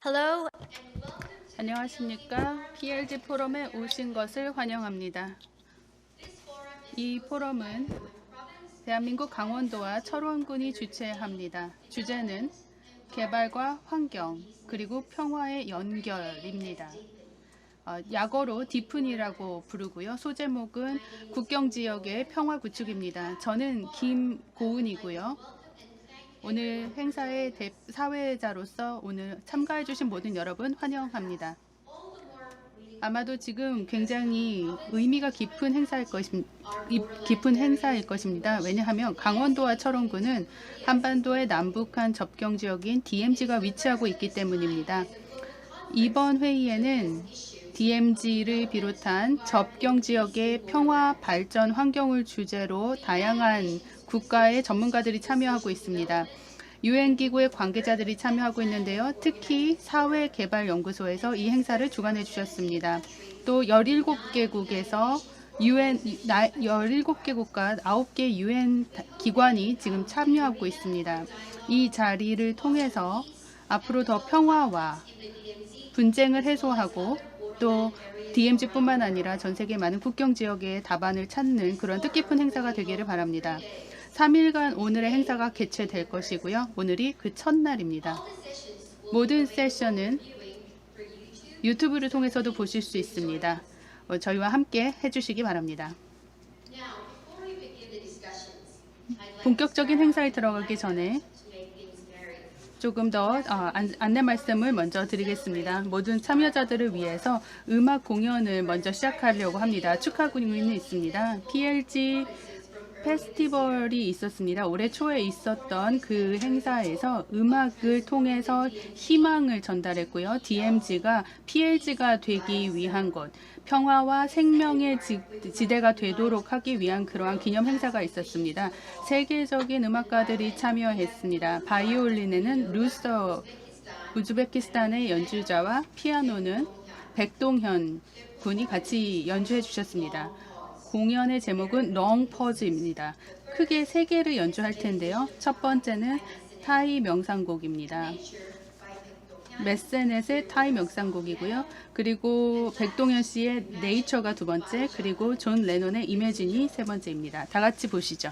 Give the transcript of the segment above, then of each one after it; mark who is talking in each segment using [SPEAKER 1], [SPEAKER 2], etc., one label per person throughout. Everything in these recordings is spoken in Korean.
[SPEAKER 1] Hello.
[SPEAKER 2] 안녕하십니까? PLG 포럼에 오신 것을 환영합니다. 이 포럼은 대한민국 강원도와 철원군이 주최합니다. 주제는 개발과 환경 그리고 평화의 연결입니다. 약어로 디푼이라고 부르고요. 소제목은 국경지역의 평화 구축입니다. 저는 김고은이고요. 오늘 행사의 사회자로서 오늘 참가해 주신 모든 여러분 환영합니다. 아마도 지금 굉장히 의미가 깊은 행사일 것입니다. 왜냐하면 강원도와 철원군은 한반도의 남북한 접경 지역인 DMZ가 위치하고 있기 때문입니다. 이번 회의에는 DMZ를 비롯한 접경 지역의 평화 발전 환경을 주제로 다양한 국가의 전문가들이 참여하고 있습니다. 유엔기구의 관계자들이 참여하고 있는데요. 특히 사회개발연구소에서 이 행사를 주관해 주셨습니다. 또 17개국에서 17개국과 9개 유엔 기관이 지금 참여하고 있습니다. 이 자리를 통해서 앞으로 더 평화와 분쟁을 해소하고 또 DMZ뿐만 아니라 전 세계 많은 국경 지역의 답안을 찾는 그런 뜻깊은 행사가 되기를 바랍니다. 3일간 오늘의 행사가 개최될 것이고요. 오늘이 그 첫날입니다. 모든 세션은 유튜브를 통해서도 보실 수 있습니다. 저희와 함께 해주시기 바랍니다. 본격적인 행사에 들어가기 전에 조금 더 안내 말씀을 먼저 드리겠습니다. 모든 참여자들을 위해서 음악 공연을 먼저 시작하려고 합니다. 축하 공연이 있습니다. PLG 페스티벌이 있었습니다. 올해 초에 있었던 그 행사에서 음악을 통해서 희망을 전달했고요. DMZ가 PLG가 되기 위한 것, 평화와 생명의 지대가 되도록 하기 위한 그러한 기념 행사가 있었습니다. 세계적인 음악가들이 참여했습니다. 바이올린에는 루서 우즈베키스탄의 연주자와 피아노는 백동현 군이 같이 연주해 주셨습니다. 공연의 제목은 롱 퍼즈입니다. 크게 세 개를 연주할 텐데요. 첫 번째는 타이 명상곡입니다. 메세넷의 타이 명상곡이고요. 그리고 백동현 씨의 네이처가 두 번째, 그리고 존 레논의 이매진이 세 번째입니다. 다 같이 보시죠.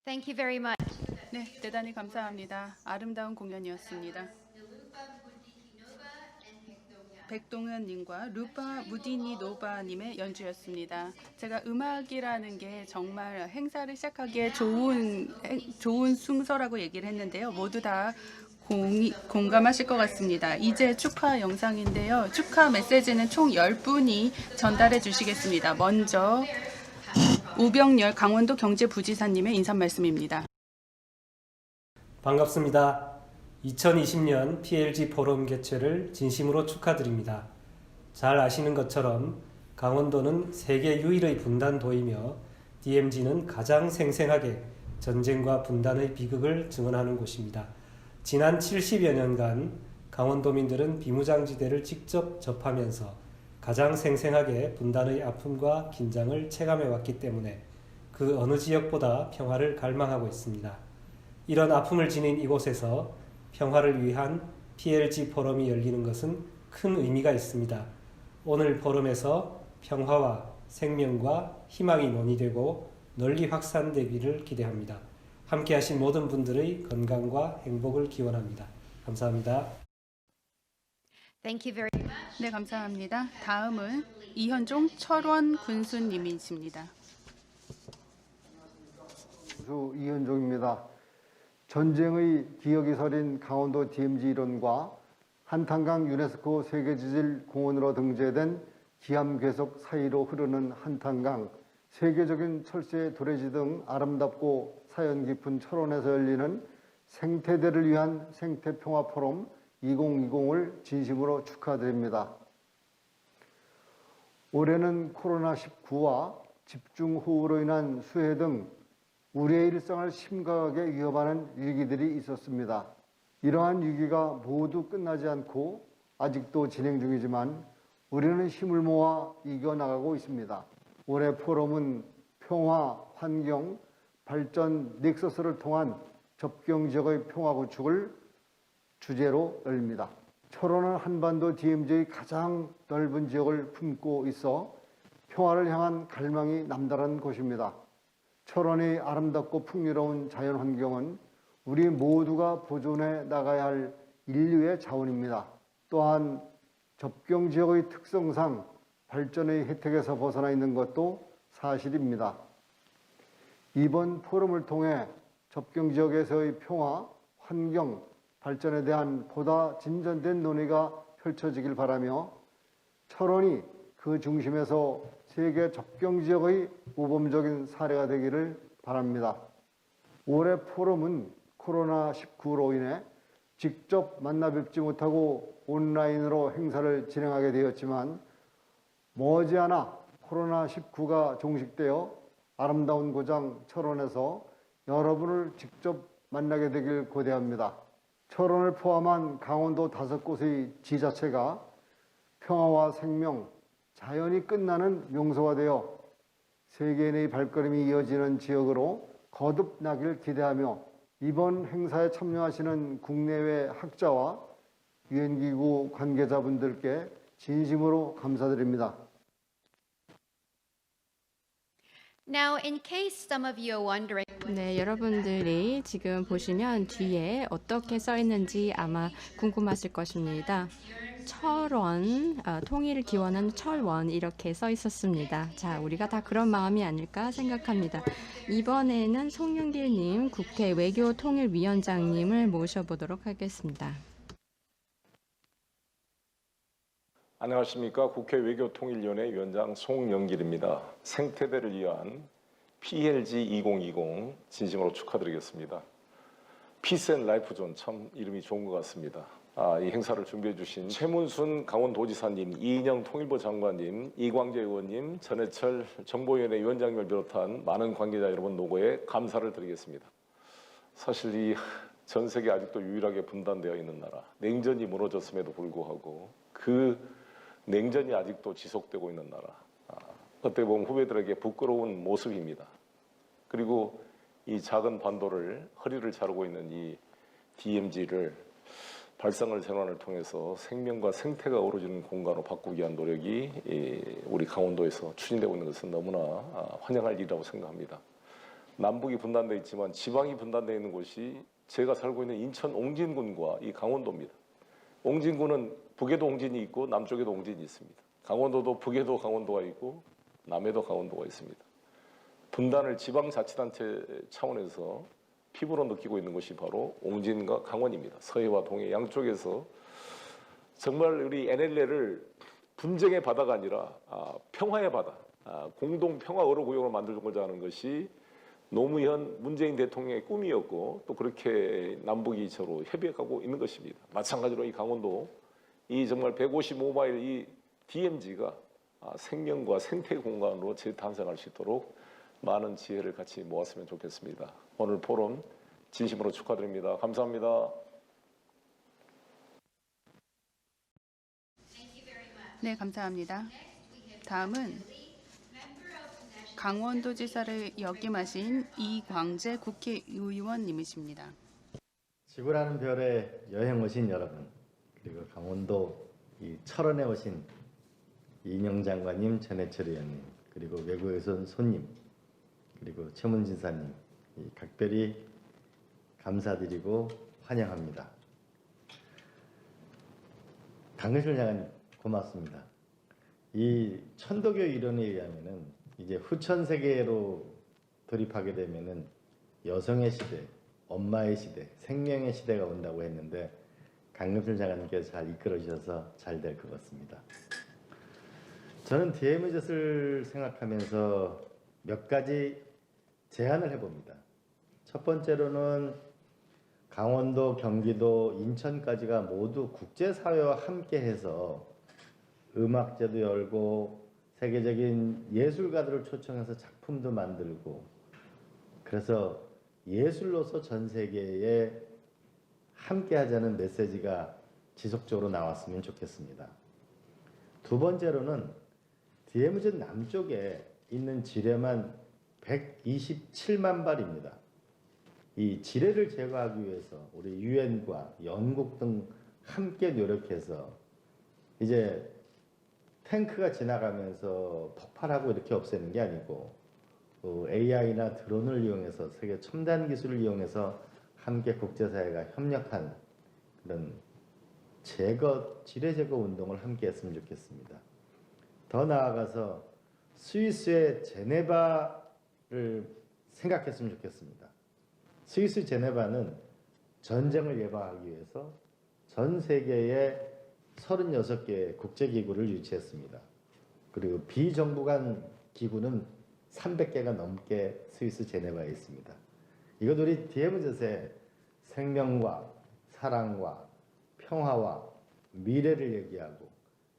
[SPEAKER 1] Thank you very much.
[SPEAKER 2] 네, 대단히 감사합니다. 아름다운 공연이었습니다. 백동현님과 루파 무디니노바님의 연주였습니다. 제가 음악이라는 게 정말 행사를 시작하기에 좋은 순서라고 얘기를 했는데요. 모두 다 공감하실 것 같습니다. 이제 축하 영상인데요. 축하 메시지는 총 10분이 전달해 주시겠습니다. 먼저 우병열 강원도 경제부지사님의 인사 말씀입니다.
[SPEAKER 3] 반갑습니다. 2020년 PLG 포럼 개최를 진심으로 축하드립니다. 잘 아시는 것처럼 강원도는 세계 유일의 분단도이며 DMZ는 가장 생생하게 전쟁과 분단의 비극을 증언하는 곳입니다. 지난 70여 년간 강원도민들은 비무장지대를 직접 접하면서 가장 생생하게 분단의 아픔과 긴장을 체감해왔기 때문에 그 어느 지역보다 평화를 갈망하고 있습니다. 이런 아픔을 지닌 이곳에서 평화를 위한 PLG 포럼이 열리는 것은 큰 의미가 있습니다. 오늘 포럼에서 평화와 생명과 희망이 논의되고 널리 확산되기를 기대합니다. 함께 하신 모든 분들의 건강과 행복을 기원합니다. 감사합니다.
[SPEAKER 1] Thank you very much.
[SPEAKER 2] 네, 감사합니다. 다음은 이현종 철원 군수님이십니다.
[SPEAKER 4] 수 이현종입니다. 전쟁의 기억이 서린 강원도 DMZ 일원과 한탄강 유네스코 세계지질 공원으로 등재된 기암괴석 사이로 흐르는 한탄강, 세계적인 철새 도래지 등 아름답고 사연 깊은 철원에서 열리는 생태대를 위한 생태평화 포럼 2020을 진심으로 축하드립니다. 올해는 코로나19와 집중호우로 인한 수해 등 우리의 일상을 심각하게 위협하는 위기들이 있었습니다. 이러한 위기가 모두 끝나지 않고 아직도 진행 중이지만 우리는 힘을 모아 이겨나가고 있습니다. 올해 포럼은 평화, 환경, 발전 넥서스를 통한 접경지역의 평화 구축을 주제로 열립니다. 철원은 한반도 DMZ의 가장 넓은 지역을 품고 있어 평화를 향한 갈망이 남다른 곳입니다. 철원의 아름답고 풍요로운 자연환경은 우리 모두가 보존해 나가야 할 인류의 자원입니다. 또한 접경지역의 특성상 발전의 혜택에서 벗어나 있는 것도 사실입니다. 이번 포럼을 통해 접경지역에서의 평화, 환경, 발전에 대한 보다 진전된 논의가 펼쳐지길 바라며 철원이 그 중심에서 세계 접경지역의 모범적인 사례가 되기를 바랍니다. 올해 포럼은 코로나19로 인해 직접 만나 뵙지 못하고 온라인으로 행사를 진행하게 되었지만 머지않아 코로나19가 종식되어 아름다운 고장 철원에서 여러분을 직접 만나게 되길 고대합니다. 철원을 포함한 강원도 5곳의 지자체가 평화와 생명, 자연이 끝나는 명소가 되어 세계인의 발걸음이 이어지는 지역으로 거듭나길 기대하며 이번 행사에 참여하시는 국내외 학자와 유엔기구 관계자분들께 진심으로 감사드립니다.
[SPEAKER 1] Now, in case some of you are wondering,
[SPEAKER 5] 네, 여러분들이 지금 보시면 뒤에 어떻게 써 있는지 아마 궁금하실 것입니다. 철원, 통일을 기원하는 철원 이렇게 써 있었습니다. 자, 우리가 다 그런 마음이 아닐까 생각합니다. 이번에는 송영길님 국회 외교통일위원장님을 모셔보도록 하겠습니다.
[SPEAKER 6] 안녕하십니까. 국회 외교통일위원회 위원장 송영길입니다. 생태대를 위한 PLG 2020 진심으로 축하드리겠습니다. 피스 앤 라이프 존 참 이름이 좋은 것 같습니다. 이 행사를 준비해 주신 최문순 강원도지사님, 이인영 통일부 장관님, 이광재 의원님, 전해철 정보위원회 위원장님을 비롯한 많은 관계자 여러분 노고에 감사를 드리겠습니다. 사실 이 전 세계 아직도 유일하게 분단되어 있는 나라, 냉전이 무너졌음에도 불구하고 그 냉전이 아직도 지속되고 있는 나라, 어떻게 보면 후배들에게 부끄러운 모습입니다. 그리고 이 작은 반도를 허리를 자르고 있는 이 DMZ를 발상을 전환을 통해서 생명과 생태가 어우러지는 공간으로 바꾸기 위한 노력이 우리 강원도에서 추진되고 있는 것은 너무나 환영할 일이라고 생각합니다. 남북이 분단되어 있지만 지방이 분단되어 있는 곳이 제가 살고 있는 인천 옹진군과 이 강원도입니다. 옹진군은 북에도 옹진이 있고 남쪽에도 옹진이 있습니다. 강원도도 북에도 강원도가 있고 남에도 강원도가 있습니다. 분단을 지방자치단체 차원에서 피부로 느끼고 있는 것이 바로 옹진과 강원입니다. 서해와 동해 양쪽에서 정말 우리 NLL을 분쟁의 바다가 아니라 평화의 바다, 공동 평화 어로 구역으로 만들고자 하는 것이 노무현 문재인 대통령의 꿈이었고 또 그렇게 남북이 서로 협의하고 있는 것입니다. 마찬가지로 이 강원도 이 정말 155마일 이 DMZ가 생명과 생태 공간으로 재탄생할 수 있도록 많은 지혜를 같이 모았으면 좋겠습니다. 오늘 포럼 진심으로 축하드립니다. 감사합니다.
[SPEAKER 2] 네, 감사합니다. 다음은 강원도지사를 역임하신 이광재 국회의원님이십니다.
[SPEAKER 7] 지구라는 별에 여행 오신 여러분, 그리고 강원도 이 철원에 오신 이인영 장관님, 전해철 의원님, 그리고 외국에서 온 손님, 그리고 최문진사님, 각별히 감사드리고 환영합니다. 강근실 장관님 고맙습니다. 이 천도교 이론에 의하면은 이제 후천 세계로 돌입하게 되면은 여성의 시대, 엄마의 시대, 생명의 시대가 온다고 했는데 강금실 장관님께서 잘 이끌어 주셔서 잘 될 것 같습니다. 저는 DMZ를 생각하면서 몇 가지 제안을 해봅니다. 첫 번째로는 강원도, 경기도, 인천까지가 모두 국제사회와 함께해서 음악제도 열고 세계적인 예술가들을 초청해서 작품도 만들고 그래서 예술로서 전 세계에 함께하자는 메시지가 지속적으로 나왔으면 좋겠습니다. 두 번째로는 DMZ 남쪽에 있는 지뢰만 127만 발입니다. 이 지뢰를 제거하기 위해서 우리 유엔과 영국 등 함께 노력해서 이제 탱크가 지나가면서 폭발하고 이렇게 없애는 게 아니고 AI나 드론을 이용해서 세계 첨단 기술을 이용해서 함께 국제사회가 협력한 그런 지뢰 제거 운동을 함께 했으면 좋겠습니다. 더 나아가서 스위스의 제네바를 생각했으면 좋겠습니다. 스위스 제네바는 전쟁을 예방하기 위해서 전 세계에 36개의 국제기구를 유치했습니다. 그리고 비정부 간 기구는 300개가 넘게 스위스 제네바에 있습니다. 이것 우리 DMZ의 생명과 사랑과 평화와 미래를 얘기하고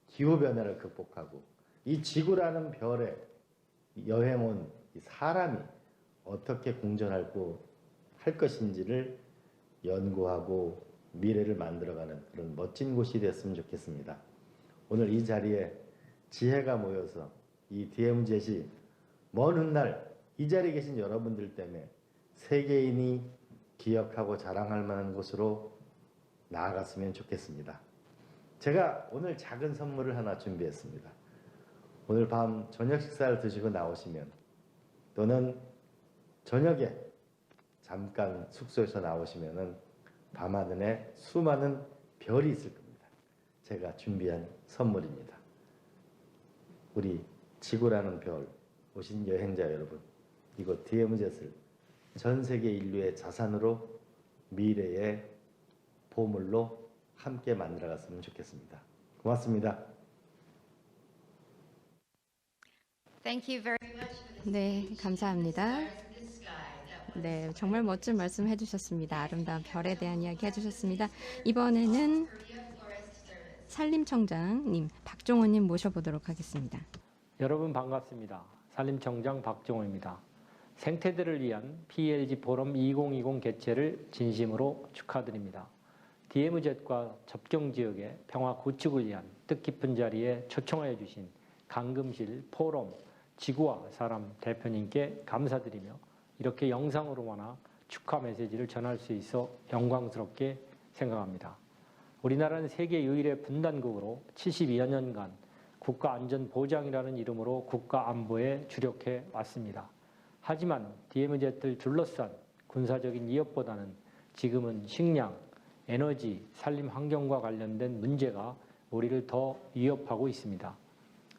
[SPEAKER 7] 기후변화를 극복하고 이 지구라는 별에 여행 온 이 사람이 어떻게 공존하고 할 것인지를 연구하고 미래를 만들어가는 그런 멋진 곳이 됐으면 좋겠습니다. 오늘 이 자리에 지혜가 모여서 이 DMZ이 먼 훗날 이 자리에 계신 여러분들 때문에 세계인이 기억하고 자랑할 만한 곳으로 나아갔으면 좋겠습니다. 제가 오늘 작은 선물을 하나 준비했습니다. 오늘 밤 저녁 식사를 드시고 나오시면 또는 저녁에 잠깐 숙소에서 나오시면은 밤하늘에 수많은 별이 있을 겁니다. 제가 준비한 선물입니다. 우리 지구라는 별 오신 여행자 여러분, 이곳 DMZ를 전 세계 인류의 자산으로 미래의 보물로 함께 만들어갔으면 좋겠습니다. 고맙습니다.
[SPEAKER 1] Thank you very much.
[SPEAKER 5] 네, 감사합니다. 네, 정말 멋진 말씀 해주셨습니다. 아름다운 별에 대한 이야기 해주셨습니다. 이번에는 산림청장님, 박종호님 모셔보도록 하겠습니다.
[SPEAKER 8] 여러분 반갑습니다. 산림청장 박종호입니다. 생태들을 위한 PLG 포럼 2020 개최를 진심으로 축하드립니다. DMZ과 접경지역의 평화 구축을 위한 뜻깊은 자리에 초청하여 주신 강금실 포럼 지구와 사람 대표님께 감사드리며 이렇게 영상으로만나 축하 메시지를 전할 수 있어 영광스럽게 생각합니다. 우리나라는 세계 유일의 분단국으로 72여 년간 국가안전보장이라는 이름으로 국가안보에 주력해 왔습니다. 하지만 DMZ를 둘러싼 군사적인 위협보다는 지금은 식량, 에너지, 산림 환경과 관련된 문제가 우리를 더 위협하고 있습니다.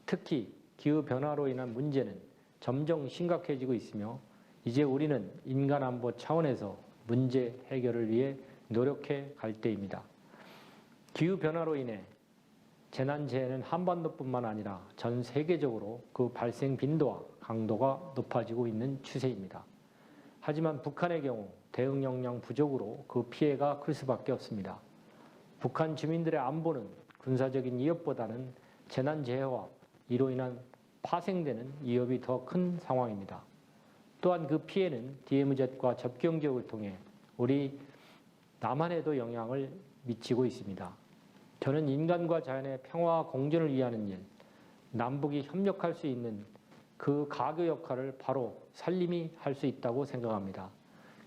[SPEAKER 8] 특히 기후변화로 인한 문제는 점점 심각해지고 있으며 이제 우리는 인간안보 차원에서 문제 해결을 위해 노력해 갈 때입니다. 기후변화로 인해 재난재해는 한반도뿐만 아니라 전 세계적으로 그 발생 빈도와 강도가 높아지고 있는 추세입니다. 하지만 북한의 경우 대응 역량 부족으로 그 피해가 클 수밖에 없습니다. 북한 주민들의 안보는 군사적인 위협보다는 재난재해와 이로 인한 파생되는 위협이 더 큰 상황입니다. 또한 그 피해는 DMZ과 접경 지역을 통해 우리 남한에도 영향을 미치고 있습니다. 저는 인간과 자연의 평화와 공존을 위하는 일, 남북이 협력할 수 있는 그 가교 역할을 바로 산림이 할 수 있다고 생각합니다.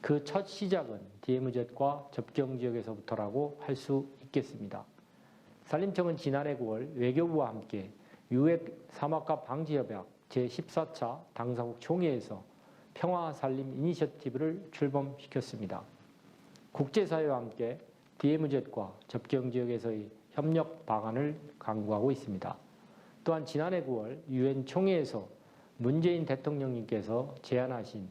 [SPEAKER 8] 그 첫 시작은 DMZ과 접경 지역에서부터라고 할 수 있겠습니다. 산림청은 지난해 9월 외교부와 함께 유엔 사막화 방지협약 제14차 당사국 총회에서 평화산림 이니셔티브를 출범시켰습니다. 국제사회와 함께 DMZ과 접경 지역에서의 협력 방안을 강구하고 있습니다. 또한 지난해 9월 유엔 총회에서 문재인 대통령님께서 제안하신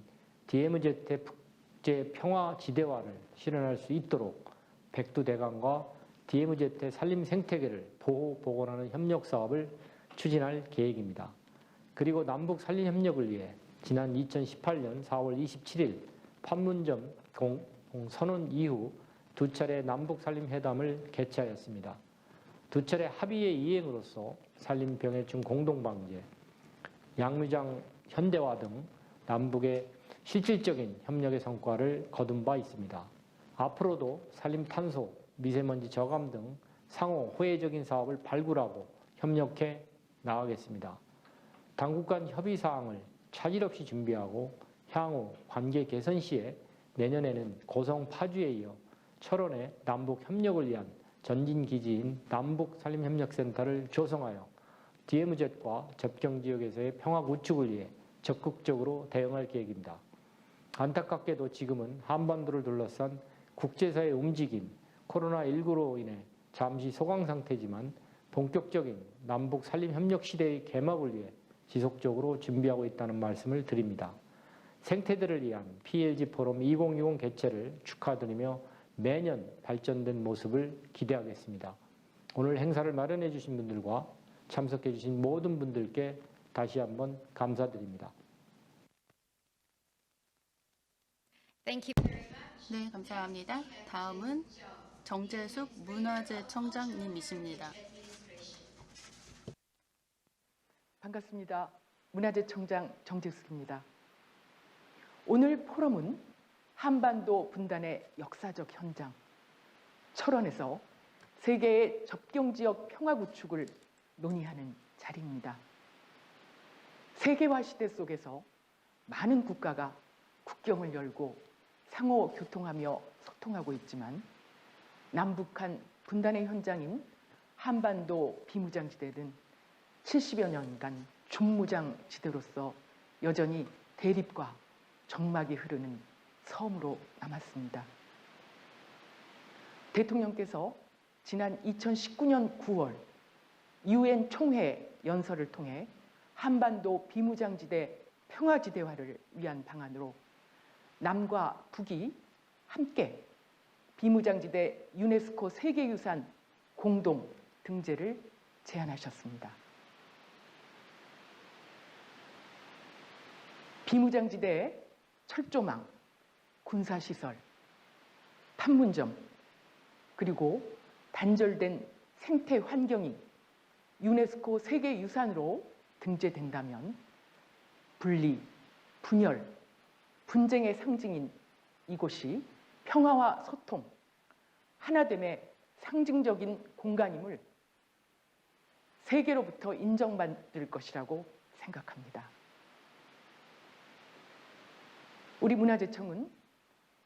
[SPEAKER 8] DMZ의 국제 평화 지대화를 실현할 수 있도록 백두대간과 DMZ의 산림 생태계를 보호 복원하는 협력 사업을 추진할 계획입니다. 그리고 남북 산림 협력을 위해 지난 2018년 4월 27일 판문점 선언 이후 두 차례 남북 산림 회담을 개최하였습니다. 두 차례 합의의 이행으로서 산림 병해충 공동 방제, 양뮤장 현대화 등 남북의 실질적인 협력의 성과를 거둔 바 있습니다. 앞으로도 산림 탄소, 미세먼지 저감 등 상호 호혜적인 사업을 발굴하고 협력해 나가겠습니다. 당국 간 협의 사항을 차질 없이 준비하고 향후 관계 개선 시에 내년에는 고성 파주에 이어 철원의 남북 협력을 위한 전진 기지인 남북 산림협력센터를 조성하여 DMZ과 접경 지역에서의 평화 구축을 위해 적극적으로 대응할 계획입니다. 안타깝게도 지금은 한반도를 둘러싼 국제사회 움직임, 코로나19로 인해 잠시 소강 상태지만 본격적인 남북 산림협력 시대의 개막을 위해 지속적으로 준비하고 있다는 말씀을 드립니다. 생태들을 위한 PLG 포럼 2020 개최를 축하드리며 매년 발전된 모습을 기대하겠습니다. 오늘 행사를 마련해 주신 분들과 참석해 주신 모든 분들께 다시 한번 감사드립니다.
[SPEAKER 1] Thank you.
[SPEAKER 2] 네, 감사합니다. 다음은 정재숙 문화재청장님이십니다.
[SPEAKER 9] 반갑습니다. 문화재청장 정재숙입니다. 오늘 포럼은 한반도 분단의 역사적 현장, 철원에서 세계의 접경지역 평화 구축을 논의하는 자리입니다. 세계화 시대 속에서 많은 국가가 국경을 열고 상호 교통하며 소통하고 있지만 남북한 분단의 현장인 한반도 비무장지대는 70여 년간 준무장지대로서 여전히 대립과 정막이 흐르는 섬으로 남았습니다. 대통령께서 지난 2019년 9월 유엔 총회 연설을 통해 한반도 비무장지대 평화지대화를 위한 방안으로 남과 북이 함께 비무장지대 유네스코 세계유산 공동 등재를 제안하셨습니다. 비무장지대의 철조망, 군사시설, 판문점, 그리고 단절된 생태 환경이 유네스코 세계유산으로 등재된다면 분리, 분열, 분쟁의 상징인 이곳이 평화와 소통, 하나됨의 상징적인 공간임을 세계로부터 인정받을 것이라고 생각합니다. 우리 문화재청은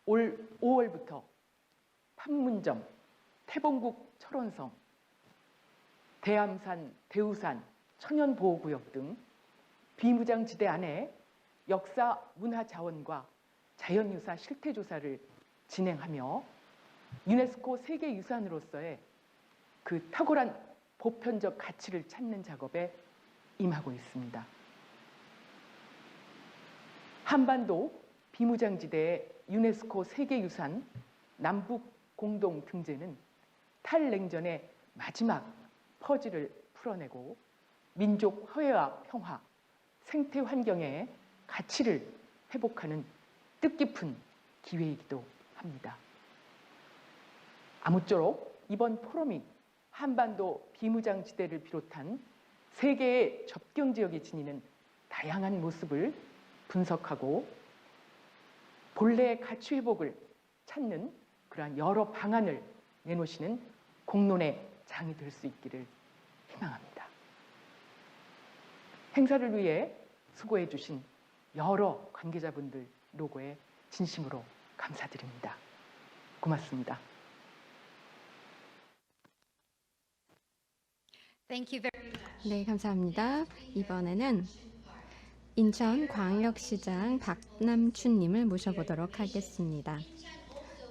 [SPEAKER 9] 올 5월부터 판문점, 태봉국 철원성, 대암산, 대우산, 천연보호구역 등 비무장지대 안에 역사 문화 자원과 자연유사 실태 조사를 진행하며 유네스코 세계유산으로서의 그 탁월한 보편적 가치를 찾는 작업에 임하고 있습니다. 한반도 비무장지대의 유네스코 세계유산 남북 공동 등재는 탈냉전의 마지막 퍼즐을 풀어내고 민족 화해와 평화, 생태 환경의 가치를 회복하는 뜻깊은 기회이기도 합니다. 아무쪼록 이번 포럼이 한반도 비무장지대를 비롯한 세계의 접경 지역에 지니는 다양한 모습을 분석하고 본래의 가치 회복을 찾는 그러한 여러 방안을 내놓으시는 공론의 장이 될 수 있기를 희망합니다. 행사를 위해 수고해 주신 여러 관계자분들 노고에 진심으로 감사드립니다. 고맙습니다.
[SPEAKER 1] Thank you very
[SPEAKER 5] 네, 감사합니다. 이번에는 인천광역시장 박남춘님을 모셔보도록 하겠습니다.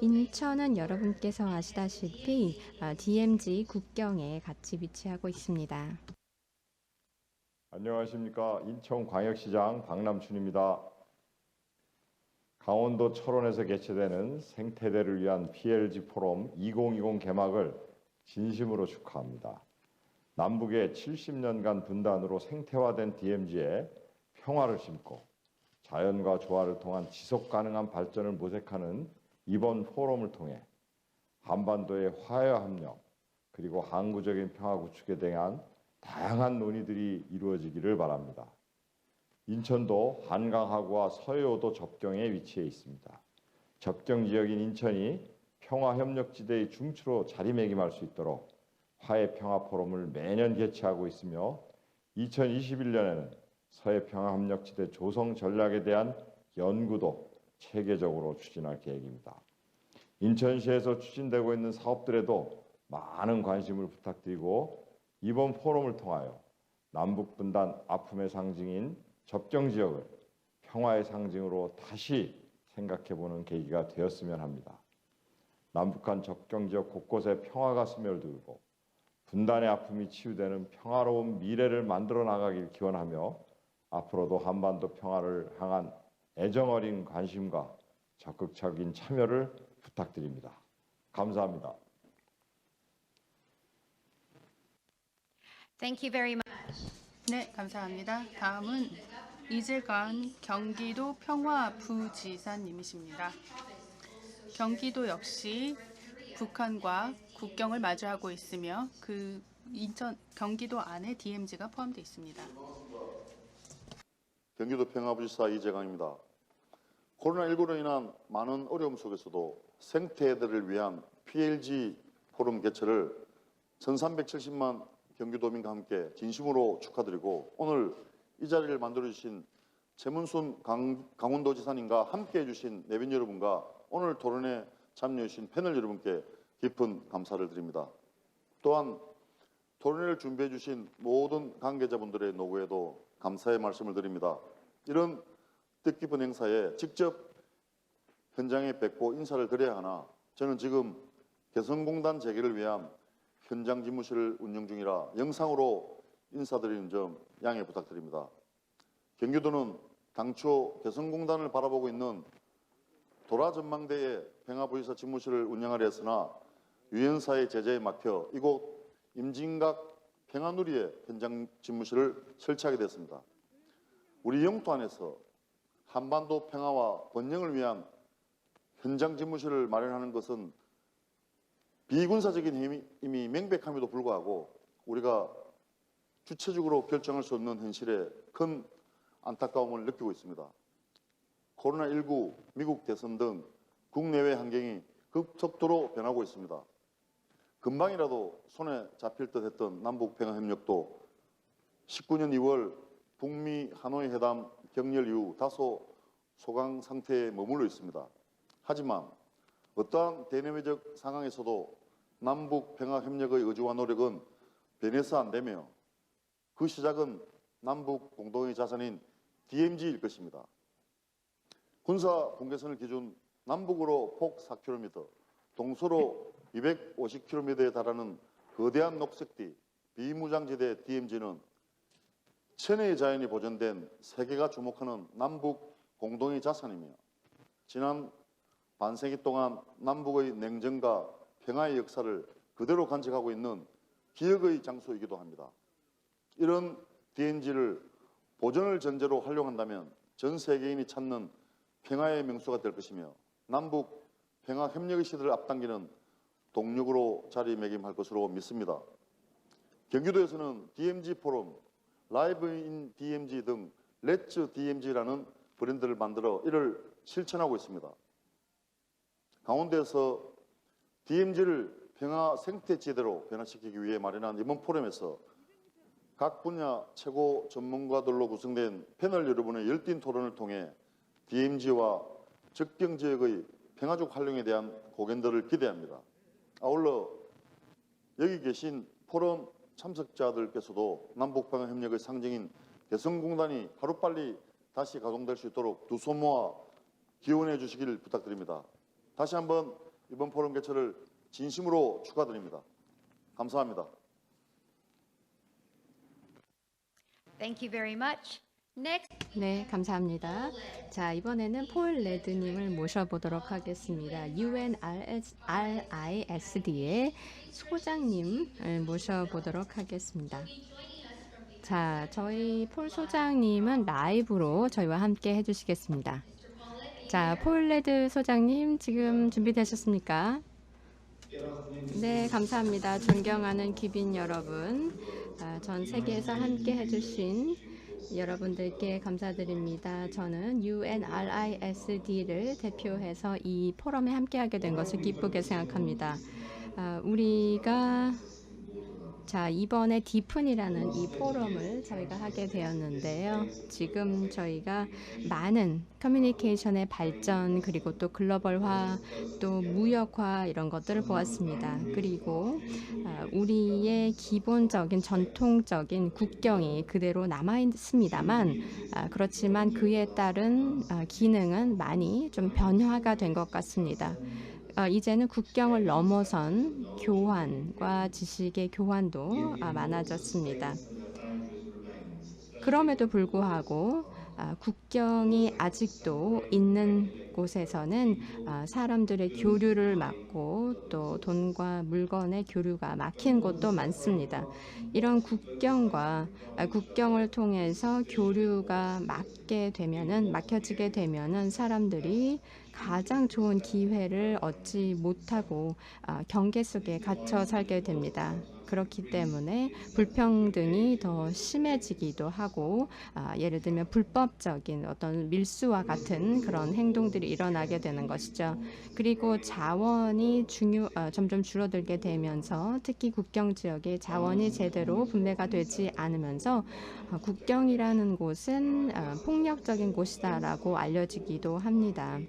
[SPEAKER 5] 인천은 여러분께서 아시다시피 DMZ 국경에 같이 위치하고 있습니다.
[SPEAKER 10] 안녕하십니까. 인천광역시장 박남춘입니다. 강원도 철원에서 개최되는 생태대를 위한 PLG 포럼 2020 개막을 진심으로 축하합니다. 남북의 70년간 분단으로 생태화된 DMZ에 평화를 심고 자연과 조화를 통한 지속 가능한 발전을 모색하는 이번 포럼을 통해 한반도의 화해와 협력 그리고 항구적인 평화 구축에 대한 다양한 논의들이 이루어지기를 바랍니다. 인천도 한강하구와 서해오도 접경에 위치해 있습니다. 접경 지역인 인천이 평화협력지대의 중추로 자리매김할 수 있도록 화해평화 포럼을 매년 개최하고 있으며 2021년에는 서해평화협력지대 조성 전략에 대한 연구도 체계적으로 추진할 계획입니다. 인천시에서 추진되고 있는 사업들에도 많은 관심을 부탁드리고 이번 포럼을 통하여 남북분단 아픔의 상징인 접경지역을 평화의 상징으로 다시 생각해보는 계기가 되었으면 합니다. 남북한 접경지역 곳곳에 평화가 스며들고 분단의 아픔이 치유되는 평화로운 미래를 만들어 나가길 기원하며 앞으로도 한반도 평화를 향한 애정어린 관심과 적극적인 참여를 부탁드립니다. 감사합니다.
[SPEAKER 1] Thank you very much.
[SPEAKER 2] 네, 감사합니다. 다음은 이재관 경기도 평화부지사님이십니다. 경기도 역시 북한과 국경을 마주하고 있으며 그 경기도 안에 DMZ가 포함되어 있습니다.
[SPEAKER 11] 경기도 평화부지사 이재강입니다. 코로나19로 인한 많은 어려움 속에서도 생태들을 위한 PLG 포럼 개최를 1370만 경기도민과 함께 진심으로 축하드리고 오늘 이 자리를 만들어주신 최문순 강원도지사님과 함께해 주신 내빈 여러분과 오늘 토론에 참여해 주신 패널 여러분께 깊은 감사를 드립니다. 또한 토론회를 준비해 주신 모든 관계자분들의 노고에도 감사의 말씀을 드립니다. 이런 뜻깊은 행사에 직접 현장에 뵙고 인사를 드려야 하나 저는 지금 개성공단 재개를 위한 현장 집무실을 운영 중이라 영상으로 인사드리는 점 양해 부탁드립니다. 경기도는 당초 개성공단을 바라보고 있는 도라전망대에 평화부지사 집무실을 운영하려 했으나 유엔사의 제재에 막혀 이곳 임진각 평화누리에 현장 집무실을 설치하게 됐습니다. 우리 영토 안에서 한반도 평화와 번영을 위한 현장 집무실을 마련하는 것은 비군사적인 힘이 명백함에도 불구하고 우리가 주체적으로 결정할 수 없는 현실에 큰 안타까움을 느끼고 있습니다. 코로나19, 미국 대선 등 국내외 환경이 급속도로 변하고 있습니다. 금방이라도 손에 잡힐 듯 했던 남북평화협력도 19년 2월 북미 하노이 회담 격렬 이후 다소 소강 상태에 머물러 있습니다. 하지만 어떠한 대내외적 상황에서도 남북평화협력의 의지와 노력은 변해서 안 되며 그 시작은 남북 공동의 자산인 DMZ일 것입니다. 군사 분계선을 기준 남북으로 폭 4km, 동서로 250km에 달하는 거대한 녹색띠 비무장지대 DMZ는 천혜의 자연이 보존된 세계가 주목하는 남북 공동의 자산이며 지난 반세기 동안 남북의 냉전과 평화의 역사를 그대로 간직하고 있는 기억의 장소이기도 합니다. 이런 DMZ를 보존을 전제로 활용한다면 전 세계인이 찾는 평화의 명소가 될 것이며 남북 평화 협력의 시대를 앞당기는 동력으로 자리매김할 것으로 믿습니다. 경기도에서는 DMZ 포럼, 라이브 인 DMZ 등 렛츠 DMZ라는 브랜드를 만들어 이를 실천하고 있습니다. 강원도에서 DMZ를 평화 생태 지대로 변화시키기 위해 마련한 이번 포럼에서 각 분야 최고 전문가들로 구성된 패널 여러분의 열띤 토론을 통해 DMZ와 접경 지역의 평화적 활용에 대한 고견들을 기대합니다. 아울러 여기 계신 포럼 참석자들께서도 남북평화 협력의 상징인 개성공단이 하루빨리 다시 가동될 수 있도록 두 손 모아 기원해 주시길 부탁드립니다. 다시 한번 이번 포럼 개최를 진심으로 축하드립니다. 감사합니다.
[SPEAKER 1] Thank you very much. Next,
[SPEAKER 5] 네, 감사합니다. 자, 이번에는 폴 레드님을 모셔보도록 하겠습니다. UNRISD의 소장님을 모셔보도록 하겠습니다. 자, 저희 폴 소장님은 라이브로 저희와 함께 해주시겠습니다. 자, 폴 레드 소장님 지금 준비되셨습니까? 네, 감사합니다. 존경하는 귀빈 여러분, 전 세계에서 함께 해주신 여러분들께 감사드립니다. 저는 UNRISD를 대표해서 이 포럼에 함께하게 된 것을 기쁘게 생각합니다. 우리가 이번에 디픈이라는 이 포럼을 저희가 하게 되었는데요. 지금 저희가 많은 커뮤니케이션의 발전, 그리고 또 글로벌화, 또 무역화 이런 것들을 보았습니다. 그리고 우리의 기본적인 전통적인 국경이 그대로 남아 있습니다만, 그렇지만 그에 따른 기능은 많이 좀 변화가 된 것 같습니다. 이제는 국경을 넘어선 교환과 지식의 교환도 많아졌습니다. 그럼에도 불구하고 국경이 아직도 있는 곳에서는 사람들의 교류를 막고 또 돈과 물건의 교류가 막힌 곳도 많습니다. 이런 국경을 통해서 교류가 막혀지게 되면은 사람들이 가장 좋은 기회를 얻지 못하고 경계 속에 갇혀 살게 됩니다. 그렇기 때문에 불평등이 더 심해지기도 하고, 예를 들면 불법적인 어떤 밀수와 같은 그런 행동들이 일어나게 되는 것이죠. 그리고 자원이 점점 줄어들게 되면서, 특히 국경 지역의 자원이 제대로 분배가 되지 않으면서 국경이라는 곳은 폭력적인 곳이다라고 알려지기도 합니다.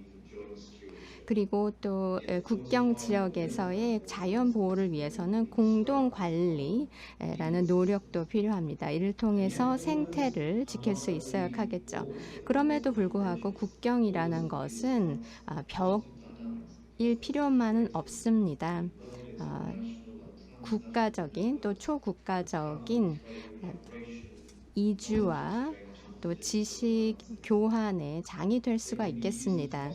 [SPEAKER 5] 그리고 또 국경 지역에서의 자연 보호를 위해서는 공동 관리라는 노력도 필요합니다. 이를 통해서 생태를 지킬 수 있어야 하겠죠. 그럼에도 불구하고 국경이라는 것은 벽일 필요만은 없습니다. 국가적인 또 초국가적인 이주와 또 지식 교환의 장이 될 수가 있겠습니다.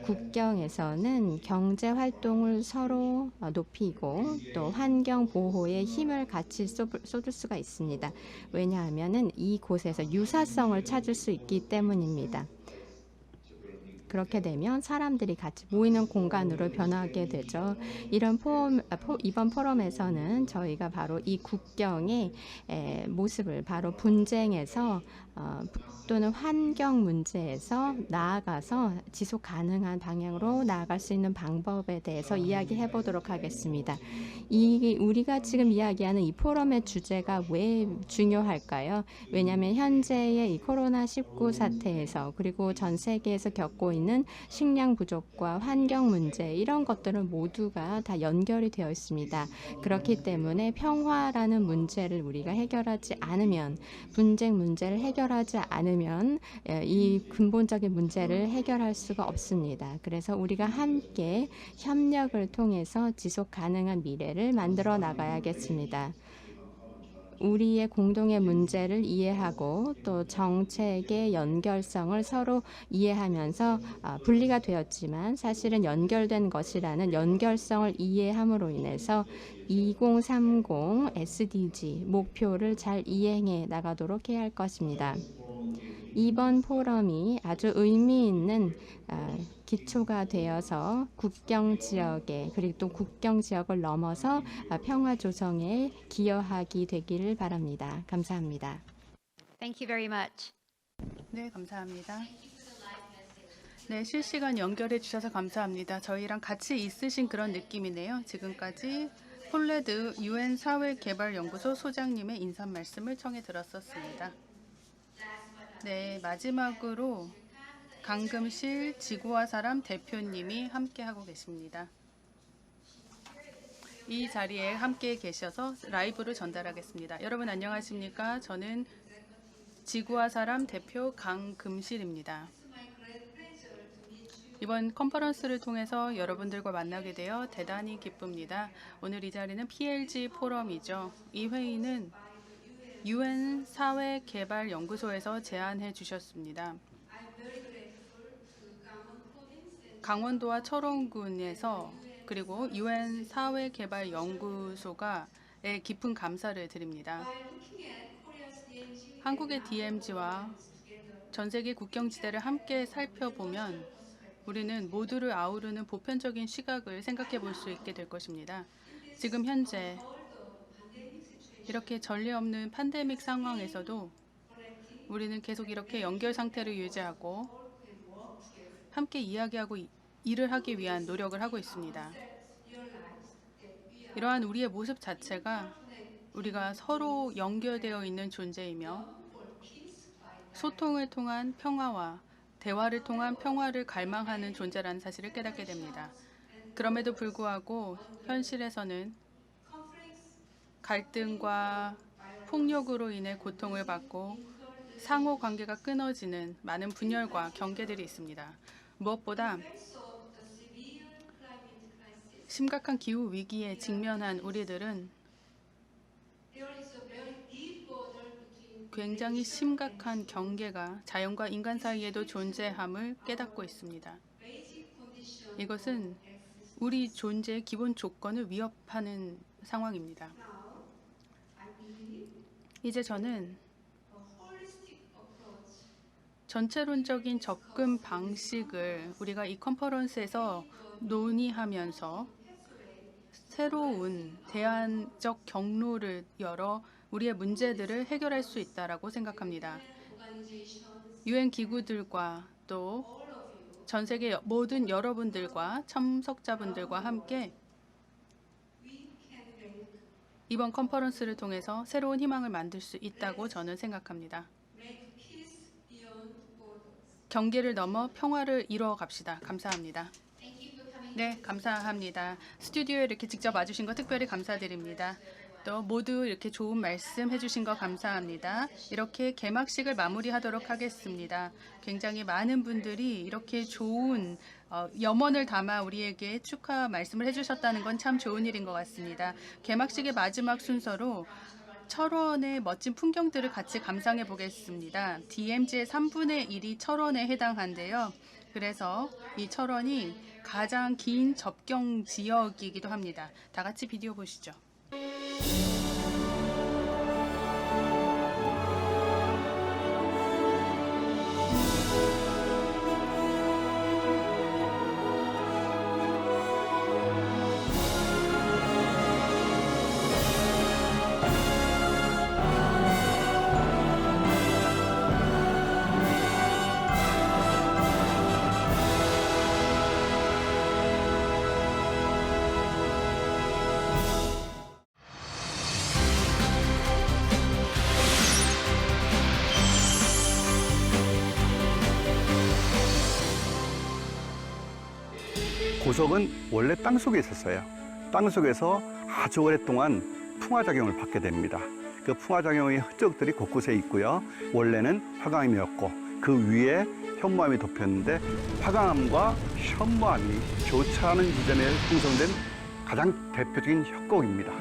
[SPEAKER 5] 국경에서는 경제 활동을 서로 높이고 또 환경 보호에 힘을 같이 쏟을 수가 있습니다. 왜냐하면은 이곳에서 유사성을 찾을 수 있기 때문입니다. 그렇게 되면 사람들이 같이 모이는 공간으로 변하게 되죠. 이번 포럼에서는 저희가 바로 이 국경의 모습을 바로 분쟁에서 또는 환경 문제에서 나아가서 지속 가능한 방향으로 나아갈 수 있는 방법에 대해서 이야기해 보도록 하겠습니다. 우리가 지금 이야기하는 이 포럼의 주제가 왜 중요할까요? 왜냐하면 현재의 이 코로나19 사태에서, 그리고 전 세계에서 겪고 있는 있는 식량 부족과 환경 문제 이런 것들은 모두가 다 연결이 되어 있습니다. 그렇기 때문에 평화라는 문제를 우리가 해결하지 않으면 분쟁 문제를 해결하지 않으면 이 근본적인 문제를 해결할 수가 없습니다. 그래서 우리가 함께 협력을 통해서 지속 가능한 미래를 만들어 나가야겠습니다. 우리의 공동의 문제를 이해하고 또 정책의 연결성을 서로 이해하면서 분리가 되었지만 사실은 연결된 것이라는 연결성을 이해함으로 인해서 2030 SDG 목표를 잘 이행해 나가도록 해야 할 것입니다. 이번 포럼이 아주 의미 있는 기초가 되어서 국경 지역에 그리고 또 국경 지역을 넘어서 평화 조성에 기여하게 되기를 바랍니다. 감사합니다.
[SPEAKER 1] Thank you very much.
[SPEAKER 2] 네, 감사합니다. 네, 실시간 연결해 주셔서 감사합니다. 저희랑 같이 있으신 그런 느낌이네요. 지금까지 폴레드 UN 사회개발연구소 소장님의 인사 말씀을 청해 들었었습니다. 네, 마지막으로 강금실 지구와 사람 대표님이 함께하고 계십니다. 이 자리에 함께 계셔서 라이브로 전달하겠습니다. 여러분 안녕하십니까? 저는 지구와 사람 대표 강금실입니다. 이번 컨퍼런스를 통해서 여러분들과 만나게 되어 대단히 기쁩니다. 오늘 이 자리는 PLG 포럼이죠. 이 회의는 UN 사회개발연구소에서 제안해 주셨습니다. 강원도와 철원군에서 그리고 UN 사회개발연구소가의 깊은 감사를 드립니다. 한국의 DMZ와 전 세계 국경지대를 함께 살펴보면 우리는 모두를 아우르는 보편적인 시각을 생각해 볼 수 있게 될 것입니다. 지금 현재 이렇게 전례 없는 팬데믹 상황에서도 우리는 계속 이렇게 연결 상태를 유지하고 함께 이야기하고 일을 하기 위한 노력을 하고 있습니다. 이러한 우리의 모습 자체가 우리가 서로 연결되어 있는 존재이며 소통을 통한 평화와 대화를 통한 평화를 갈망하는 존재라는 사실을 깨닫게 됩니다. 그럼에도 불구하고 현실에서는 갈등과 폭력으로 인해 고통을 받고 상호 관계가 끊어지는 많은 분열과 경계들이 있습니다. 무엇보다 심각한 기후 위기에 직면한 우리들은 굉장히 심각한 경계가 자연과 인간 사이에도 존재함을 깨닫고 있습니다. 이것은 우리 존재의 기본 조건을 위협하는 상황입니다. 이제 저는 전체론적인 접근 방식을 우리가 이 컨퍼런스에서 논의하면서 새로운 대안적 경로를 열어 우리의 문제들을 해결할 수 있다고 생각합니다. UN 기구들과 또 전 세계 모든 여러분들과 참석자분들과 함께 이번 컨퍼런스를 통해서 새로운 희망을 만들 수 있다고 저는 생각합니다. 경계를 넘어 평화를 이루어 갑시다. 감사합니다. 네, 감사합니다. 스튜디오에 이렇게 직접 와주신 거 특별히 감사드립니다. 또 모두 이렇게 좋은 말씀 해주신 거 감사합니다. 이렇게 개막식을 마무리하도록 하겠습니다. 굉장히 많은 분들이 이렇게 좋은 염원을 담아 우리에게 축하 말씀을 해주셨다는 건 참 좋은 일인 것 같습니다. 개막식의 마지막 순서로 철원의 멋진 풍경들을 같이 감상해 보겠습니다. DMZ의 3분의 1이 철원에 해당한데요. 그래서 이 철원이 가장 긴 접경 지역이기도 합니다. 다 같이 비디오 보시죠.
[SPEAKER 12] 고석은 원래 땅 속에 있었어요. 땅 속에서 아주 오랫동안 풍화작용을 받게 됩니다. 그 풍화작용의 흔적들이 곳곳에 있고요. 원래는 화강암이었고 그 위에 현무암이 덮였는데 화강암과 현무암이 교차하는 지점에 형성된 가장 대표적인 협곡입니다.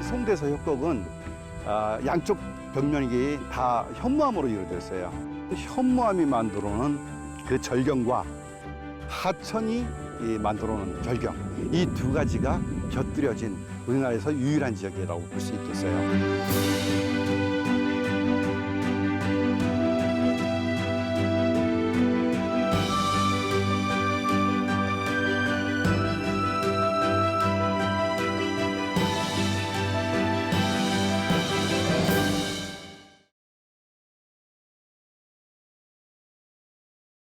[SPEAKER 12] 송대서 협곡은 양쪽 벽면이 다 현무암으로 이루어져 있어요. 현무암이 만들어놓은 그 절경과 하천이 만들어놓은 절경, 이 두 가지가 곁들여진 우리나라에서 유일한 지역이라고 볼 수 있겠어요.